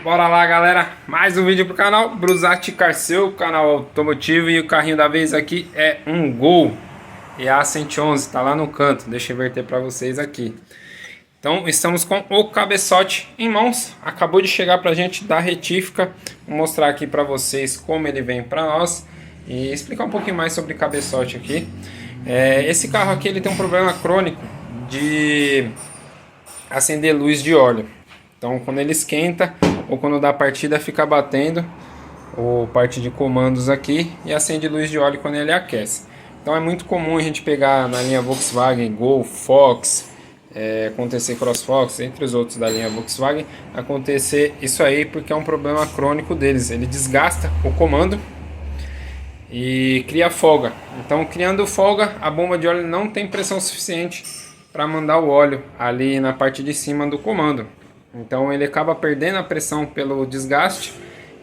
Bora lá, galera, mais um vídeo pro canal Brusati Car, seu canal automotivo. E o carrinho da vez aqui é um Gol EA111, tá lá no canto. Deixa eu inverter para vocês aqui. Então estamos com o cabeçote em mãos. Acabou de chegar pra gente da retífica. Vou mostrar aqui para vocês como ele vem para nós e explicar um pouquinho mais sobre o cabeçote aqui. Esse carro aqui ele tem um problema crônico de acender luz de óleo. Então quando ele esquenta ou quando dá partida fica batendo o parte de comandos aqui e acende luz de óleo quando ele aquece. Então é muito comum a gente pegar na linha Volkswagen, Gol, Fox, acontecer CrossFox, entre os outros da linha Volkswagen, acontecer isso aí porque é um problema crônico deles. Ele desgasta o comando e cria folga. Então criando folga, a bomba de óleo não tem pressão suficiente para mandar o óleo ali na parte de cima do comando. Então ele acaba perdendo a pressão pelo desgaste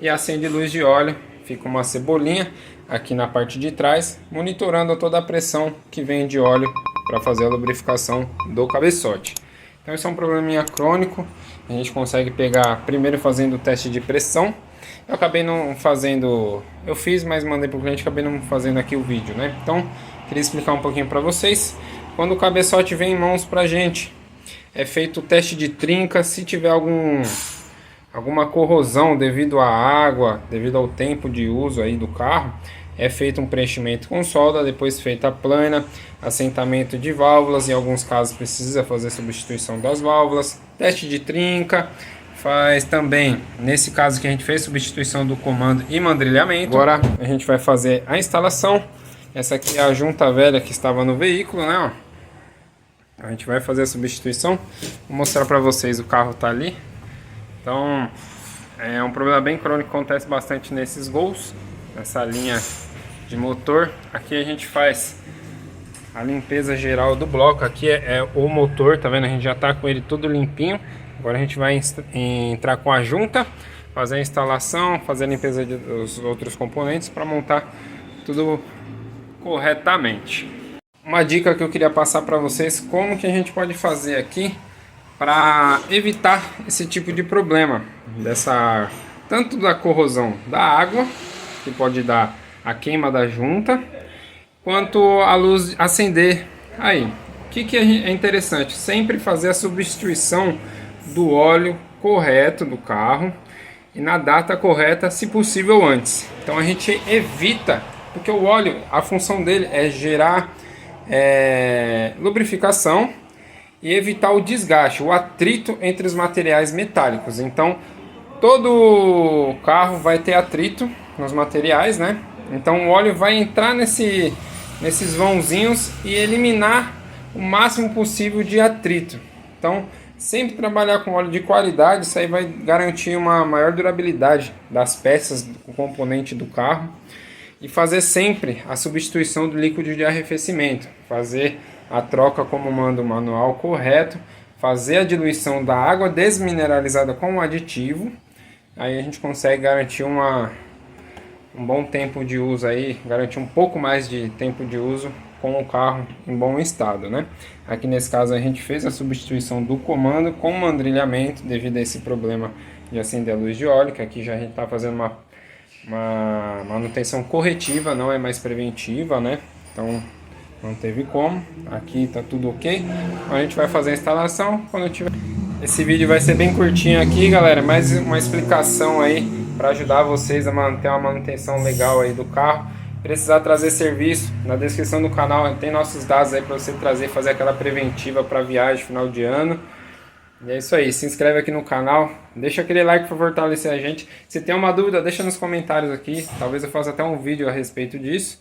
e acende luz de óleo. Fica uma cebolinha aqui na parte de trás, monitorando toda a pressão que vem de óleo para fazer a lubrificação do cabeçote. Então esse é um probleminha crônico. A gente consegue pegar primeiro fazendo o teste de pressão. Eu acabei não fazendo, eu fiz, mas mandei para o cliente, acabei não fazendo aqui o vídeo, né? Então queria explicar um pouquinho para vocês. Quando o cabeçote vem em mãos para a gente, é feito o teste de trinca. Se tiver alguma corrosão devido à água, devido ao tempo de uso aí do carro, é feito um preenchimento com solda, depois feita a plana, assentamento de válvulas, em alguns casos precisa fazer substituição das válvulas, teste de trinca, faz também, nesse caso que a gente fez, substituição do comando e mandrilhamento. Agora a gente vai fazer a instalação. Essa aqui é a junta velha que estava no veículo, né, ó. A gente vai fazer a substituição. Vou mostrar para vocês, o carro tá ali. Então é um problema bem crônico que acontece bastante nesses Gols, nessa linha de motor. Aqui a gente faz a limpeza geral do bloco. Aqui é o motor, tá vendo? A gente já tá com ele todo limpinho. Agora a gente vai entrar com a junta, fazer a instalação, fazer a limpeza dos outros componentes para montar tudo corretamente. Uma dica que eu queria passar para vocês, como que a gente pode fazer aqui para evitar esse tipo de problema, tanto da corrosão da água, que pode dar a queima da junta, quanto a luz acender aí. O que é interessante? Sempre fazer a substituição do óleo correto do carro e na data correta, se possível antes. Então a gente evita, porque o óleo, a função dele é gerar lubrificação e evitar o desgaste, o atrito entre os materiais metálicos. Então todo carro vai ter atrito nos materiais, né? Então o óleo vai entrar nesses vãozinhos e eliminar o máximo possível de atrito. Então sempre trabalhar com óleo de qualidade, isso aí vai garantir uma maior durabilidade das peças, do componente do carro. E fazer sempre a substituição do líquido de arrefecimento, fazer a troca como manda o manual correto, fazer a diluição da água desmineralizada com um aditivo. Aí a gente consegue garantir um bom tempo de uso aí, garantir um pouco mais de tempo de uso com o carro em bom estado, né? Aqui nesse caso a gente fez a substituição do comando com mandrilhamento devido a esse problema de acender a luz de óleo, que aqui já a gente está fazendo uma manutenção corretiva, não é mais preventiva, né? Então não teve como. Aqui tá tudo ok. A gente vai fazer a instalação quando tiver. Esse vídeo vai ser bem curtinho aqui, galera, mais uma explicação aí para ajudar vocês a manter uma manutenção legal aí do carro. Precisar trazer serviço, na descrição do canal tem nossos dados aí para você trazer, fazer aquela preventiva para viagem final de ano. E é isso aí, se inscreve aqui no canal, deixa aquele like para fortalecer a gente. Se tem uma dúvida, deixa nos comentários aqui, talvez eu faça até um vídeo a respeito disso.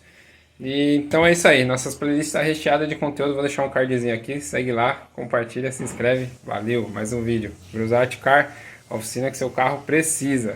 E então é isso aí, nossas playlists estão recheadas de conteúdo, vou deixar um cardzinho aqui, segue lá, compartilha, se inscreve, valeu, mais um vídeo. Brusati Car, a oficina que seu carro precisa.